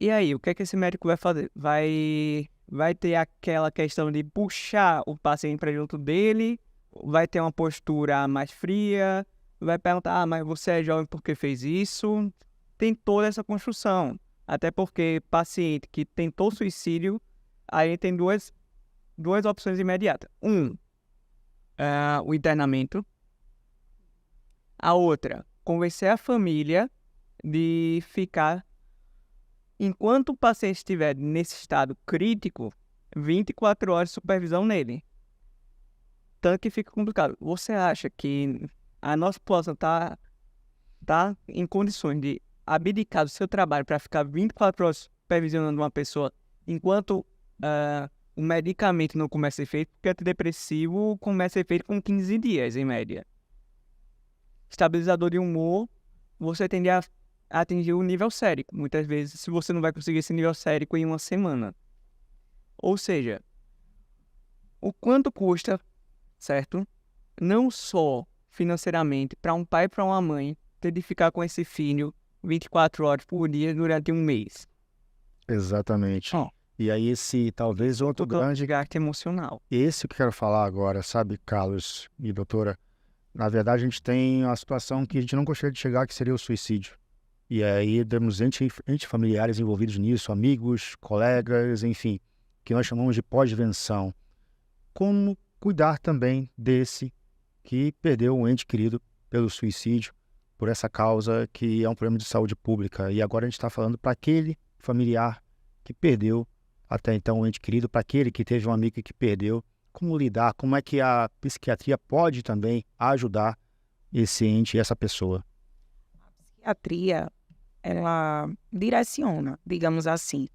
E aí, o que é que esse médico vai fazer? Vai ter aquela questão de puxar o paciente para junto dele, vai ter uma postura mais fria, vai perguntar, mas você é jovem porque fez isso? Tem toda essa construção. Até porque paciente que tentou suicídio, aí tem duas opções imediatas. O internamento. A outra, convencer a família de ficar, enquanto o paciente estiver nesse estado crítico, 24 horas de supervisão nele. Tanto que fica complicado. Você acha que a nossa população tá em condições de abdicar do seu trabalho para ficar 24 horas supervisionando uma pessoa enquanto o medicamento não começa a ser feito? Porque antidepressivo começa a ser feito com 15 dias, em média. Estabilizador de humor, você tende a atingir o nível sérico. Muitas vezes, se você não vai conseguir esse nível sérico em uma semana. Ou seja, o quanto custa, certo? Não só financeiramente para um pai e para uma mãe ter de ficar com esse filho 24 horas por dia durante um mês? Exatamente. Ó. E aí esse talvez outro grande... gasto emocional. Esse que eu quero falar agora, sabe, Carlos e doutora? Na verdade, a gente tem uma situação que a gente não gostaria de chegar, que seria o suicídio. E aí temos entes familiares envolvidos nisso, amigos, colegas, enfim, que nós chamamos de pós-venção. Como cuidar também desse que perdeu um ente querido pelo suicídio, por essa causa que é um problema de saúde pública. E agora a gente está falando para aquele familiar que perdeu até então um ente querido, para aquele que teve um amigo que perdeu. Como lidar, como é que a psiquiatria pode também ajudar esse ente, essa pessoa? A psiquiatria, ela direciona, digamos assim.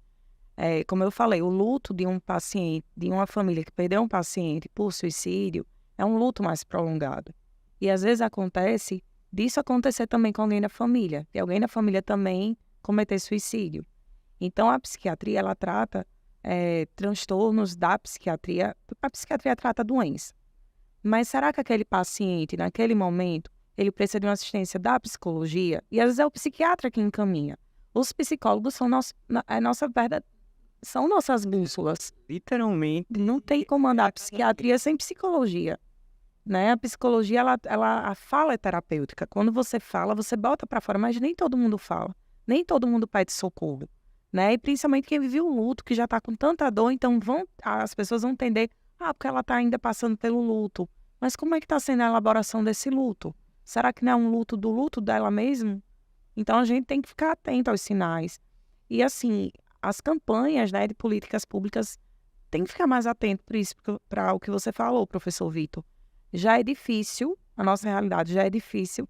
Como eu falei, o luto de um paciente, de uma família que perdeu um paciente por suicídio, é um luto mais prolongado. E às vezes acontece disso acontecer também com alguém da família, e alguém da família também cometer suicídio. Então a psiquiatria, ela trata transtornos da psiquiatria. A psiquiatria trata doença. Mas será que aquele paciente, naquele momento, ele precisa de uma assistência da psicologia? E às vezes é o psiquiatra que encaminha. Os psicólogos são são nossas bússolas. Literalmente. Não tem como andar psiquiatria sem psicologia. Né? A psicologia, a fala é terapêutica. Quando você fala, você bota para fora, mas nem todo mundo fala. Nem todo mundo pede socorro. Né? E principalmente quem vive o luto, que já está com tanta dor, então as pessoas vão entender, porque ela está ainda passando pelo luto. Mas como é que está sendo a elaboração desse luto? Será que não é um luto do luto dela mesmo? Então a gente tem que ficar atento aos sinais. E assim, as campanhas, né, de políticas públicas tem que ficar mais atento para o que você falou, professor Vitor. Já é difícil, a nossa realidade já é difícil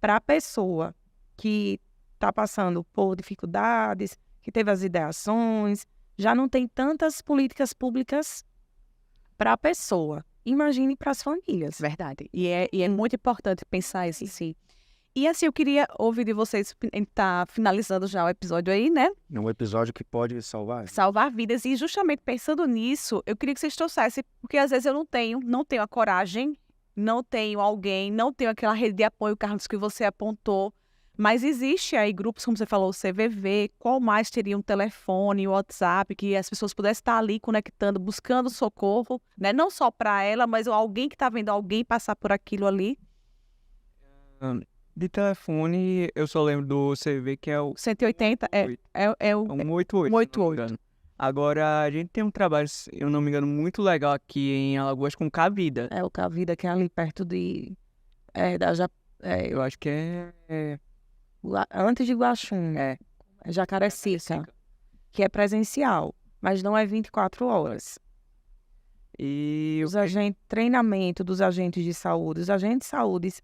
para a pessoa que está passando por dificuldades, que teve as ideações, já não tem tantas políticas públicas para a pessoa. Imagine para as famílias. Verdade. E é muito importante pensar isso, sim. E assim, eu queria ouvir de vocês, a gente tá finalizando já o episódio aí, né? É um episódio que pode salvar. Salvar vidas. E justamente pensando nisso, eu queria que vocês trouxessem, porque às vezes eu não tenho a coragem, não tenho alguém, não tenho aquela rede de apoio, Carlos, que você apontou. Mas existe aí grupos, como você falou, o CVV, qual mais teria um telefone, um WhatsApp, que as pessoas pudessem estar ali conectando, buscando socorro, né? Não só para ela, mas alguém que está vendo alguém passar por aquilo ali. De telefone, eu só lembro do CV, que é o 180 é o 188. 188. Agora, a gente tem um trabalho, se eu não me engano, muito legal aqui em Alagoas com Cavida. É o Cavida, que é ali perto Eu acho que antes de Guaxum, Jacarecica, que é presencial, mas não é 24 horas. E Treinamento dos agentes de saúde, os agentes de saúde,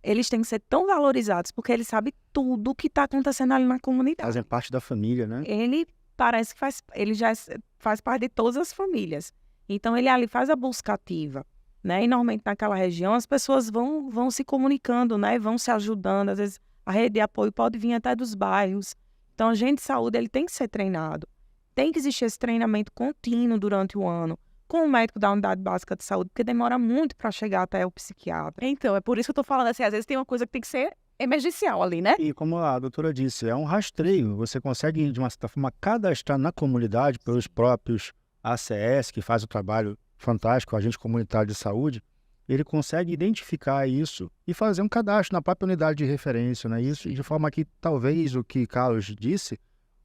eles têm que ser tão valorizados, porque eles sabem tudo o que está acontecendo ali na comunidade. Fazem parte da família, né? Ele parece que ele já faz parte de todas as famílias. Então, ele ali faz a busca ativa, né? E, normalmente, naquela região, as pessoas vão se comunicando, né? Vão se ajudando. Às vezes, a rede de apoio pode vir até dos bairros. Então, o agente de saúde, ele tem que ser treinado. Tem que existir esse treinamento contínuo durante o ano, com o médico da unidade básica de saúde, porque demora muito para chegar até o psiquiatra. Então, é por isso que eu tô falando assim, às vezes tem uma coisa que tem que ser emergencial ali, né? E como a doutora disse, é um rastreio. Você consegue, de uma certa forma, cadastrar na comunidade pelos próprios ACS, que faz o trabalho fantástico, agente comunitário de saúde. Ele consegue identificar isso e fazer um cadastro na própria unidade de referência, né? Isso de forma que talvez o que Carlos disse,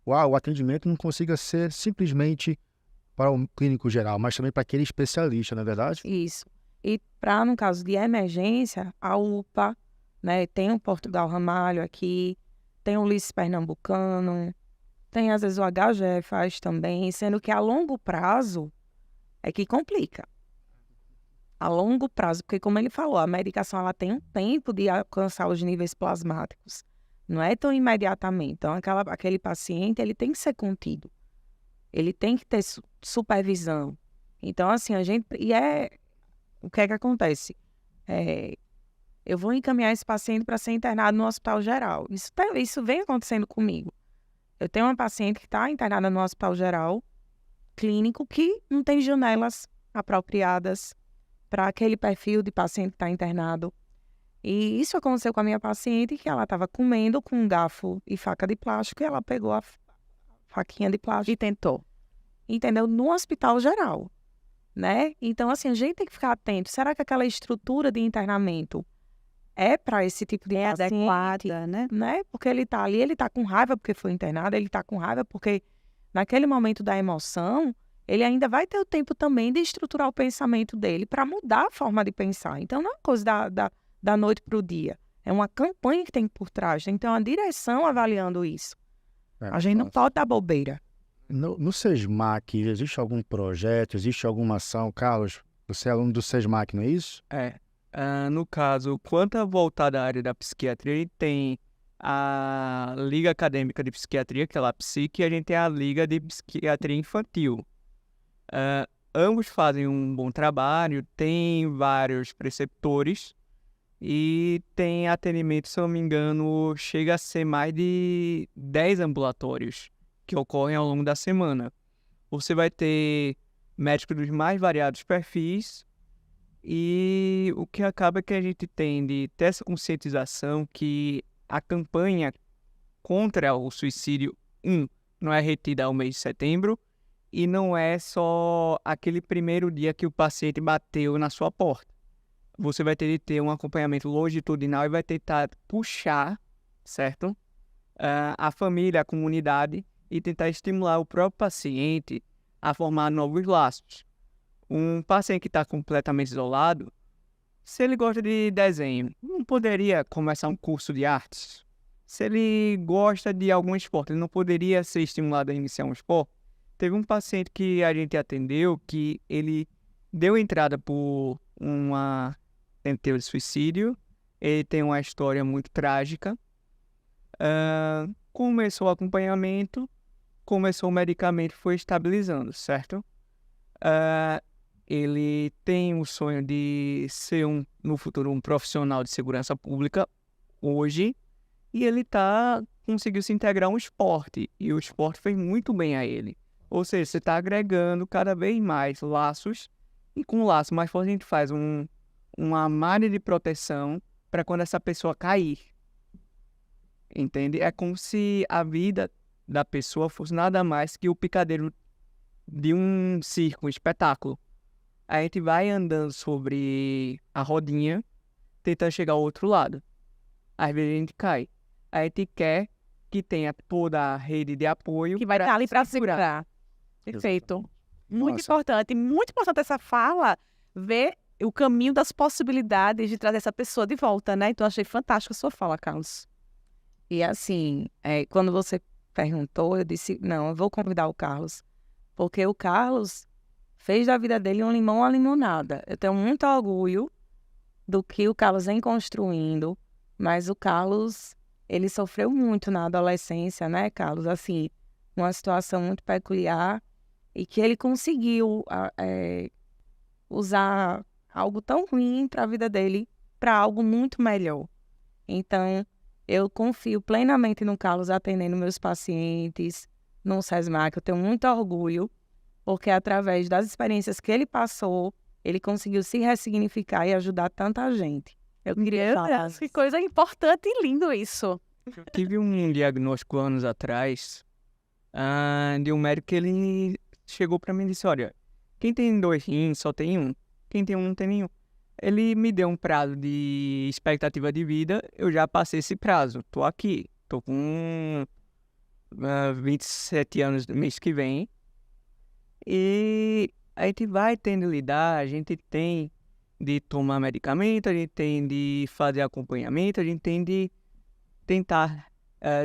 o atendimento não consiga ser simplesmente para o clínico geral, mas também para aquele especialista, não é verdade? Isso. E no caso de emergência, a UPA, né, tem o Portugal Ramalho aqui, tem o Ulisses Pernambucano, tem às vezes o HGE faz também, sendo que a longo prazo é que complica. A longo prazo, porque como ele falou, a medicação ela tem um tempo de alcançar os níveis plasmáticos. Não é tão imediatamente. Então, aquele paciente, ele tem que ser contido. Ele tem que ter supervisão. Então, assim, o que é que acontece? Eu vou encaminhar esse paciente para ser internado no hospital geral. Isso vem acontecendo comigo. Eu tenho uma paciente que está internada no hospital geral, clínico, que não tem janelas apropriadas para aquele perfil de paciente que está internado. E isso aconteceu com a minha paciente, que ela estava comendo com um garfo e faca de plástico, e ela pegou a faquinha de plástico E tentou. entendeu? No hospital geral, né? Então, assim, a gente tem que ficar atento. Será que aquela estrutura de internamento é para esse tipo de paciente, Adequada, né? né? Porque ele tá ali, ele tá com raiva porque foi internado, ele tá com raiva porque naquele momento da emoção, ele ainda vai ter o tempo também de estruturar o pensamento dele para mudar a forma de pensar. Então, não é uma coisa da noite para o dia. É uma campanha que tem por trás. Então, a direção avaliando isso. A gente não pode dar bobeira. No SESMAC, existe algum projeto, existe alguma ação? Carlos, você é aluno do SESMAC, não é isso? No caso, quanto a voltada à área da psiquiatria, ele tem a Liga Acadêmica de Psiquiatria, que é a LAPSIC, e a gente tem a Liga de Psiquiatria Infantil. Ambos fazem um bom trabalho, tem vários preceptores e tem atendimento, se eu não me engano, chega a ser mais de 10 ambulatórios que ocorrem ao longo da semana. Você vai ter médicos dos mais variados perfis e o que acaba é que a gente tem de ter essa conscientização que a campanha contra o suicídio, não é retida ao mês de setembro e não é só aquele primeiro dia que o paciente bateu na sua porta. Você vai ter de ter um acompanhamento longitudinal e vai tentar puxar, certo? A família, a comunidade e tentar estimular o próprio paciente a formar novos laços. Um paciente que está completamente isolado, se ele gosta de desenho, não poderia começar um curso de artes? Se ele gosta de algum esporte, ele não poderia ser estimulado a iniciar um esporte? Teve um paciente que a gente atendeu que ele deu entrada por uma tentativa de suicídio, ele tem uma história muito trágica, começou o acompanhamento, começou o medicamento, foi estabilizando, certo? Ele tem o sonho de ser no futuro um profissional de segurança pública hoje e ele conseguiu se integrar a um esporte e o esporte fez muito bem a ele. Ou seja, você está agregando cada vez mais laços e com o laço mais forte a gente faz uma malha de proteção para quando essa pessoa cair. Entende? É como se a vida da pessoa fosse nada mais que o picadeiro de um circo, um espetáculo. A gente vai andando sobre a rodinha, tentando chegar ao outro lado. Às vezes a gente cai. A gente quer que tenha toda a rede de apoio Que vai estar ali para segurar. Perfeito. Muito importante. Muito importante essa fala, ver o caminho das possibilidades de trazer essa pessoa de volta, né? Então, achei fantástica a sua fala, Carlos. E assim, quando você perguntou, eu disse, não, eu vou convidar o Carlos. Porque o Carlos fez da vida dele um limão, uma limonada. Eu tenho muito orgulho do que o Carlos vem construindo, mas o Carlos, ele sofreu muito na adolescência, né, Carlos? Assim, uma situação muito peculiar e que ele conseguiu usar algo tão ruim para a vida dele para algo muito melhor. Então, eu confio plenamente no Carlos atendendo meus pacientes no SESMAC. Eu tenho muito orgulho, porque através das experiências que ele passou, ele conseguiu se ressignificar e ajudar tanta gente. Eu queria falar. Que coisa importante e lindo isso. Eu tive um diagnóstico anos atrás de um médico que ele chegou para mim e disse, olha, quem tem 2 rins só tem um, quem tem um não tem nenhum. Ele me deu um prazo de expectativa de vida, eu já passei esse prazo, tô aqui, tô com 27 anos no mês que vem, e a gente vai tendo de lidar, a gente tem de tomar medicamento, a gente tem de fazer acompanhamento, a gente tem de tentar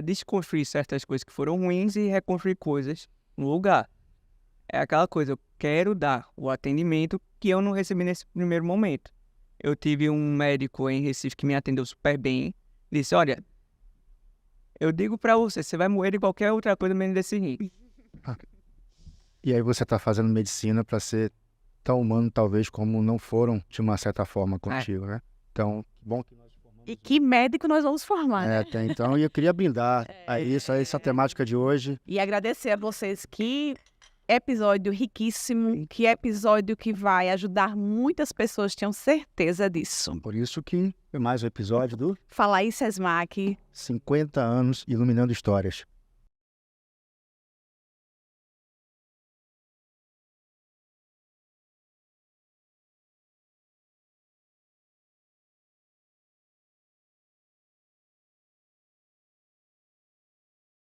desconstruir certas coisas que foram ruins e reconstruir coisas no lugar. É aquela coisa, eu quero dar o atendimento que eu não recebi nesse primeiro momento. Eu tive um médico em Recife que me atendeu super bem, disse, olha, eu digo pra você, você vai morrer de qualquer outra coisa menos desse rim. E aí você está fazendo medicina para ser tão humano, talvez, como não foram, de uma certa forma, contigo, né? Então, bom que nós formamos. E que médico nós vamos formar, né? Até então, e eu queria brindar a essa temática de hoje. E agradecer a vocês que episódio riquíssimo, que episódio que vai ajudar muitas pessoas, tenho certeza disso. Por isso que foi mais um episódio do Fala aí, Sesmac. 50 anos iluminando histórias.